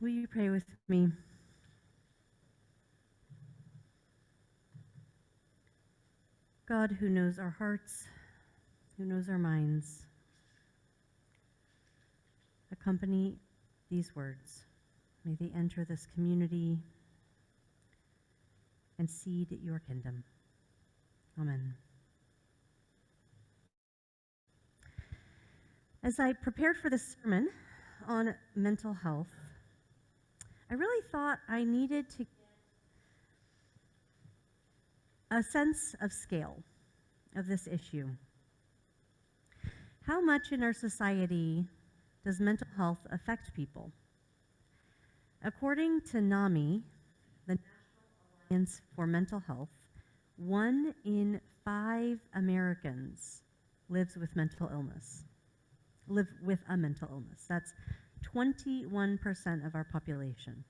Will you pray with me? God, who knows our hearts, who knows our minds, accompany these words. May they enter this community and seed your kingdom. Amen. As I prepared for this sermon on mental health, I really thought I needed to get a sense of scale of this issue. How much in our society does mental health affect people? According to NAMI, the National Alliance for Mental Health, 1 in 5 Americans lives with mental illness. Live with a mental illness. That's 21% of our population.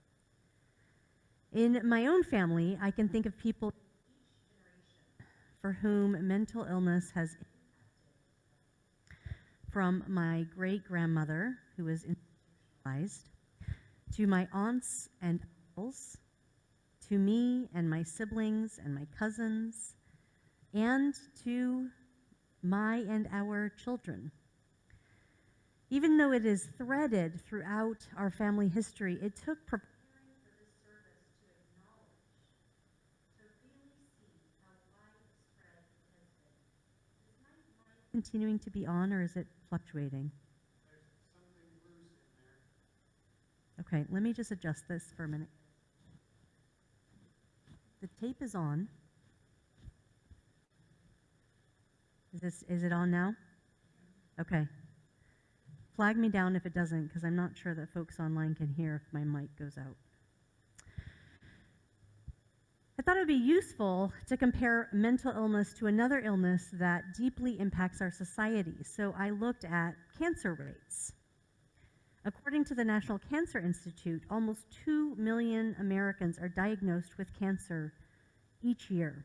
In my own family, I can think of people for whom mental illness has impacted, from my great-grandmother, who was institutionalized, to my aunts and uncles, to me and my siblings and my cousins, and to my and our children. Even though it is threaded throughout our family history, it took preparing for this service to acknowledge, to really see how widespread it has been. Is my mic continuing to be on, or is it fluctuating? There's something loose in there. Okay, let me just adjust this for a minute. The tape is on. Is it on now? Okay. Flag me down if it doesn't, because I'm not sure that folks online can hear if my mic goes out. I thought it would be useful to compare mental illness to another illness that deeply impacts our society. So I looked at cancer rates. According to the National Cancer Institute, almost 2 million Americans are diagnosed with cancer each year.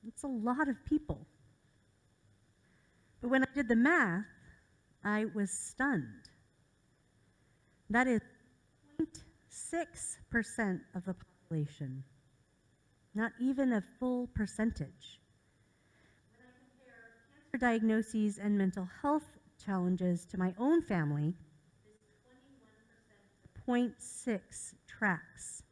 It's a lot of people. But when I did the math, I was stunned. That is 0.6% of the population, not even a full percentage. When I compare cancer diagnoses and mental health challenges to my own family, this 21% to 0.6 tracks.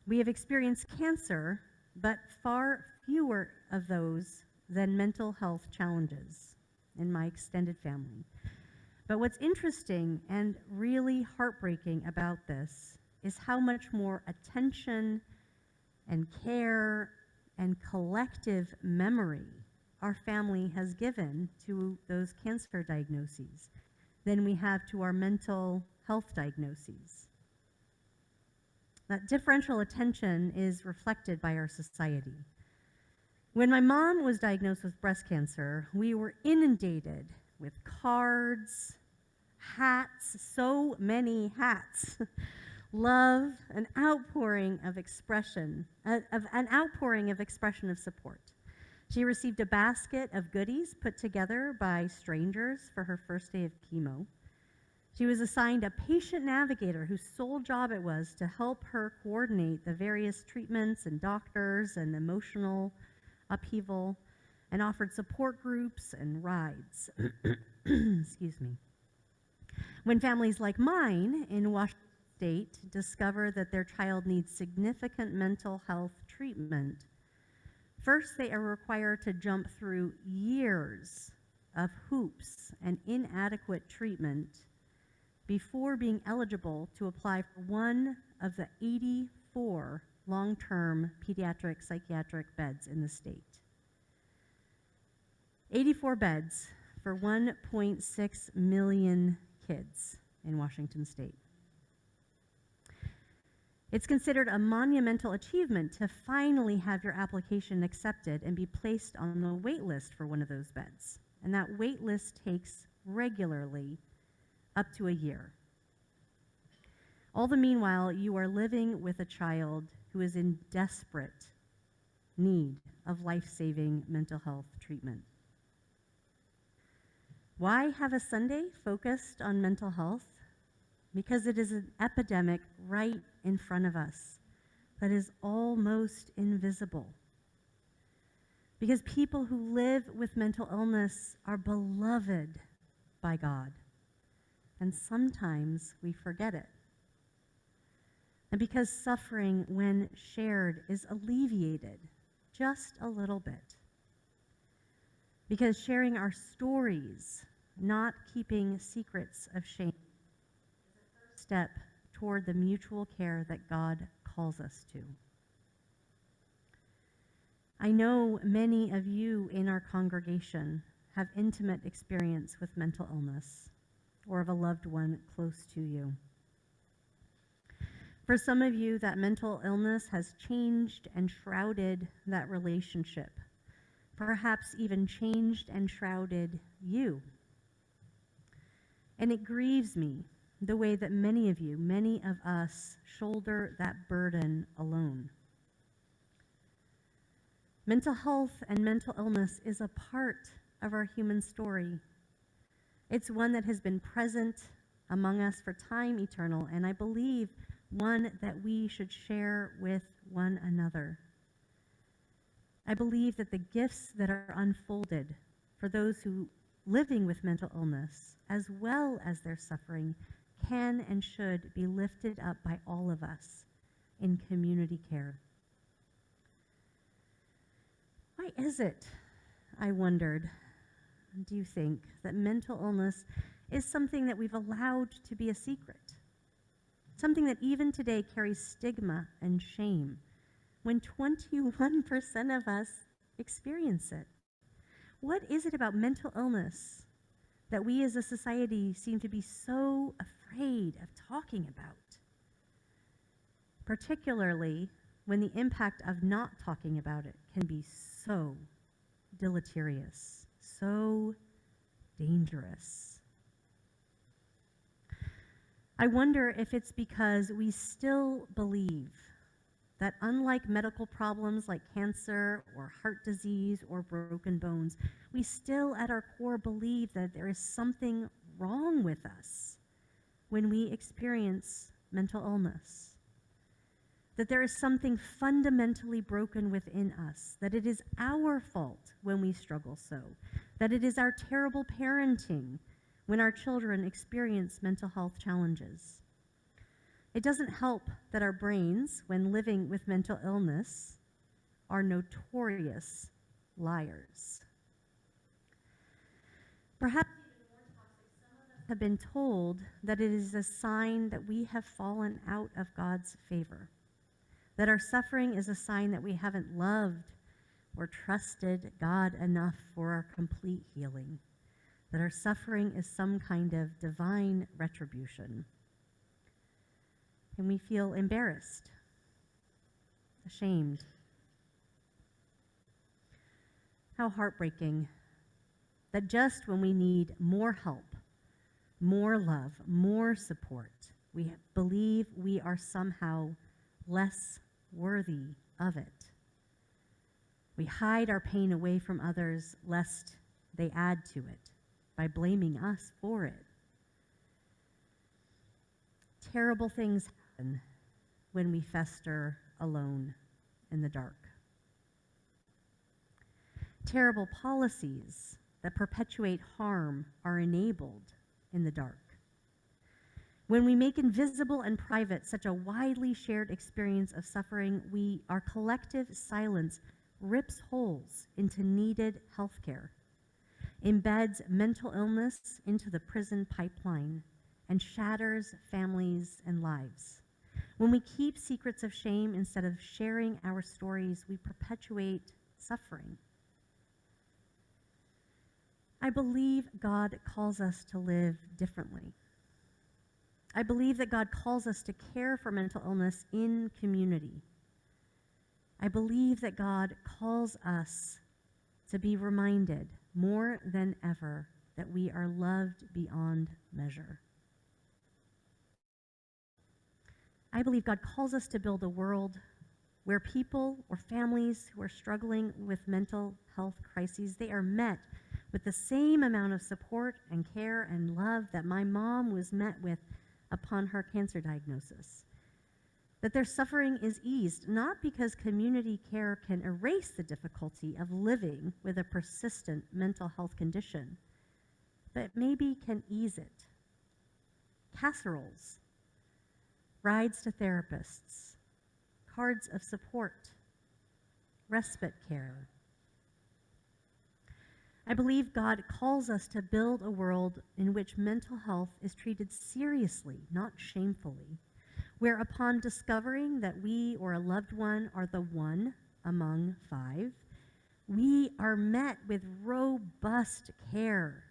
We have experienced cancer, but far fewer of those than mental health challenges in my extended family. But what's interesting and really heartbreaking about this is how much more attention and care and collective memory our family has given to those cancer diagnoses than we have to our mental health diagnoses. That differential attention is reflected by our society. When my mom was diagnosed with breast cancer, we were inundated with cards, hats, so many hats, love, an outpouring of expression of support. She received a basket of goodies put together by strangers for her first day of chemo. She was assigned a patient navigator whose sole job it was to help her coordinate the various treatments and doctors and emotional upheaval, and offered support groups and rides. Excuse me. When families like mine in Washington State discover that their child needs significant mental health treatment, first they are required to jump through years of hoops and inadequate treatment before being eligible to apply for one of the 84 long-term pediatric psychiatric beds in the state. 84 beds for 1.6 million kids in Washington State. It's considered a monumental achievement to finally have your application accepted and be placed on the wait list for one of those beds. And that wait list takes regularly up to a year. All the meanwhile, you are living with a child who is in desperate need of life-saving mental health treatment. Why have a Sunday focused on mental health? because it is an epidemic right in front of us that is almost invisible. Because people who live with mental illness are beloved by God, and sometimes we forget it. And because suffering, when shared, is alleviated just a little bit. Because sharing our stories, not keeping secrets of shame, is a first step toward the mutual care that God calls us to. I know many of you in our congregation have intimate experience with mental illness or of a loved one close to you. For some of you, that mental illness has changed and shrouded that relationship, perhaps even changed and shrouded you. And it grieves me the way that many of you, many of us, shoulder that burden alone. Mental health and mental illness is a part of our human story. It's one that has been present among us for time eternal, and I believe one that we should share with one another. I believe that the gifts that are unfolded for those who living with mental illness, as well as their suffering, can and should be lifted up by all of us in community care. Why is it, I wondered, do you think, that mental illness is something that we've allowed to be a secret? Something that even today carries stigma and shame, when 21% of us experience it. What is it about mental illness that we as a society seem to be so afraid of talking about? Particularly when the impact of not talking about it can be so deleterious, so dangerous. I wonder if it's because we still believe that unlike medical problems like cancer or heart disease or broken bones, we still at our core believe that there is something wrong with us when we experience mental illness. That there is something fundamentally broken within us, that it is our fault when we struggle so, that it is our terrible parenting when our children experience mental health challenges. It doesn't help that our brains, when living with mental illness, are notorious liars. Perhaps even more toxic, some of us have been told that it is a sign that we have fallen out of God's favor, that our suffering is a sign that we haven't loved or trusted God enough for our complete healing, that our suffering is some kind of divine retribution. And we feel embarrassed, ashamed. How heartbreaking that just when we need more help, more love, more support, we believe we are somehow less worthy of it. We hide our pain away from others lest they add to it by blaming us for it. Terrible things happen when we fester alone in the dark. Terrible policies that perpetuate harm are enabled in the dark. When we make invisible and private such a widely shared experience of suffering, our collective silence rips holes into needed health care, embeds mental illness into the prison pipeline, and shatters families and lives. When we keep secrets of shame instead of sharing our stories, we perpetuate suffering. I believe God calls us to live differently. I believe that God calls us to care for mental illness in community. I believe that God calls us to be reminded more than ever that we are loved beyond measure. I believe God calls us to build a world where people or families who are struggling with mental health crises, they are met with the same amount of support and care and love that my mom was met with upon her cancer diagnosis. That their suffering is eased not because community care can erase the difficulty of living with a persistent mental health condition, but maybe can ease it. Casseroles, rides to therapists, cards of support, respite care. I believe God calls us to build a world in which mental health is treated seriously, not shamefully, where upon discovering that we or a loved one are the one among 5, we are met with robust care,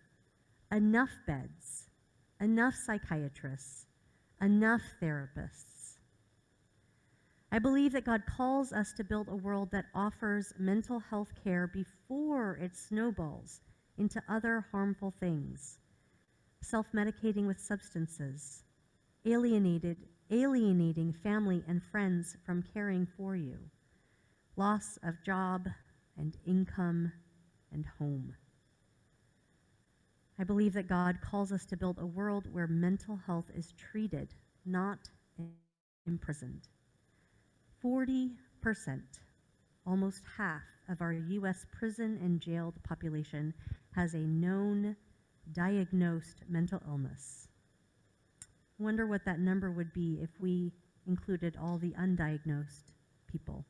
enough beds, enough psychiatrists, enough therapists. I believe that God calls us to build a world that offers mental health care before it snowballs into other harmful things, self-medicating with substances, alienating family and friends from caring for you, loss of job and income and home. I believe that God calls us to build a world where mental health is treated, not imprisoned. 40%, almost half of our U.S. prison and jailed population has a known diagnosed mental illness. I wonder what that number would be if we included all the undiagnosed people.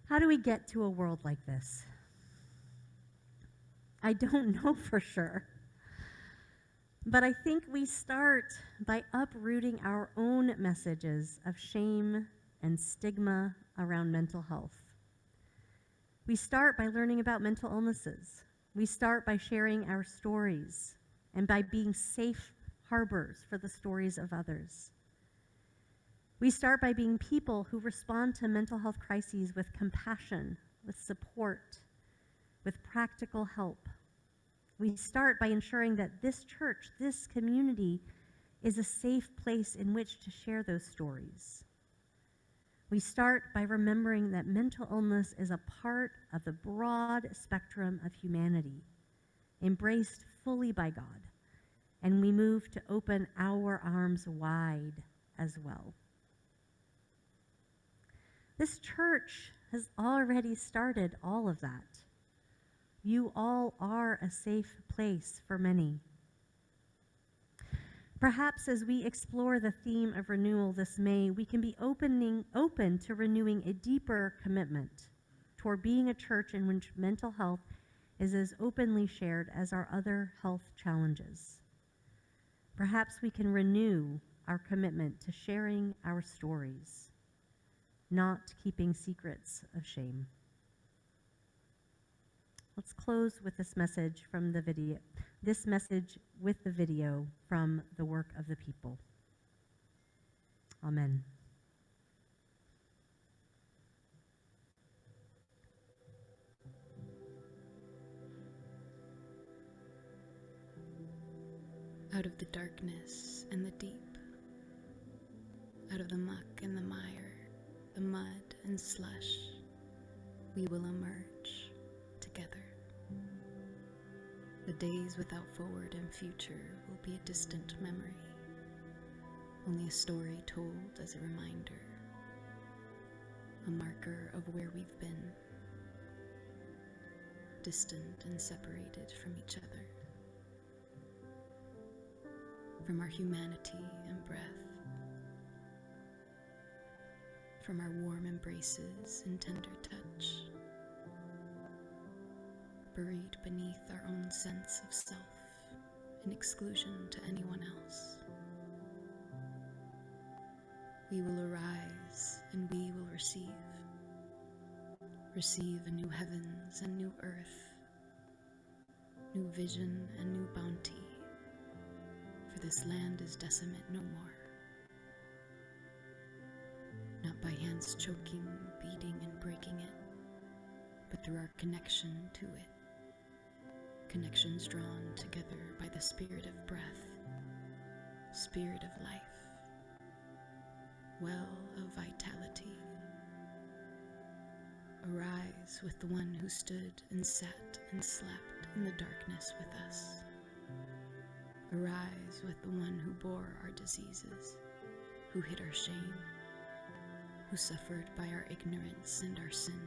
How do we get to a world like this? I don't know for sure. But I think we start by uprooting our own messages of shame and stigma around mental health. We start by learning about mental illnesses. We start by sharing our stories and by being safe harbors for the stories of others. We start by being people who respond to mental health crises with compassion, with support, with practical help. We start by ensuring that this church, this community, is a safe place in which to share those stories. We start by remembering that mental illness is a part of the broad spectrum of humanity, embraced fully by God, and we move to open our arms wide as well. This church has already started all of that. You all are a safe place for many. Perhaps as we explore the theme of renewal this May, we can be open to renewing a deeper commitment toward being a church in which mental health is as openly shared as our other health challenges. Perhaps we can renew our commitment to sharing our stories, not keeping secrets of shame. Let's close with this message from the video. This message with the video from the work of the people. Amen. Out of the darkness and the deep, out of the muck and the mire, the mud and slush, we will emerge together. The days without forward and future will be a distant memory, only a story told as a reminder, a marker of where we've been, distant and separated from each other, from our humanity and breath, from our warm embraces and tender touch, buried beneath our own sense of self in exclusion to anyone else. We will arise and we will receive a new heavens and new earth, new vision and new bounty, for this land is desolate no more. Not by hands choking, beating and breaking it, but through our connection to it. Connections drawn together by the spirit of breath, spirit of life, well of vitality. Arise with the one who stood and sat and slept in the darkness with us. Arise with the one who bore our diseases, who hid our shame, who suffered by our ignorance and our sin.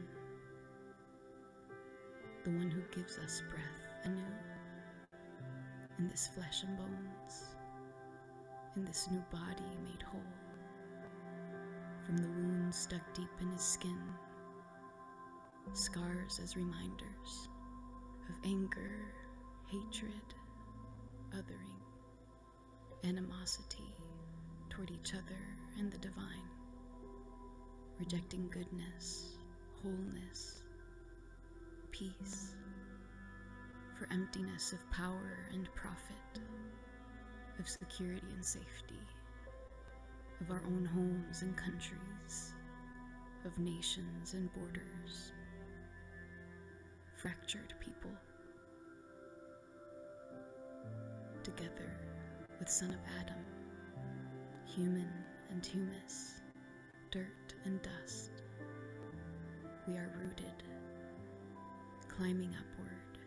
The one who gives us breath anew, in this flesh and bones, in this new body made whole, from the wounds dug deep in his skin, scars as reminders of anger, hatred, othering, animosity toward each other and the divine, rejecting goodness, wholeness, peace, for emptiness of power and profit, of security and safety, of our own homes and countries, of nations and borders, fractured people, together with Son of Adam, human and humus, dirt and dust, we are rooted, climbing upward,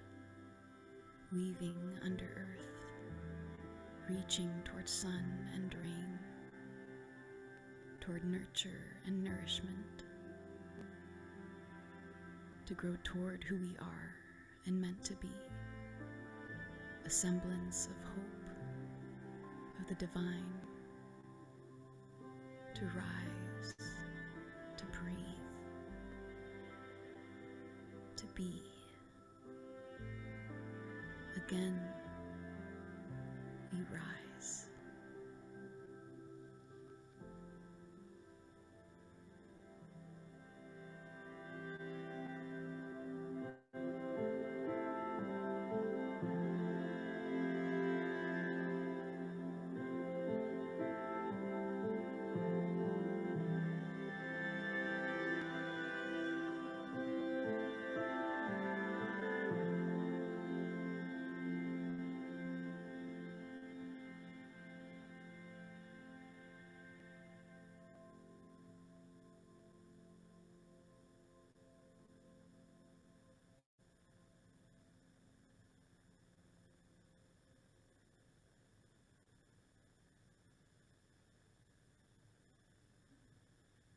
weaving under earth, reaching toward sun and rain, toward nurture and nourishment, to grow toward who we are and meant to be, a semblance of hope, of the divine, to rise, to breathe, to be. Again, we rise.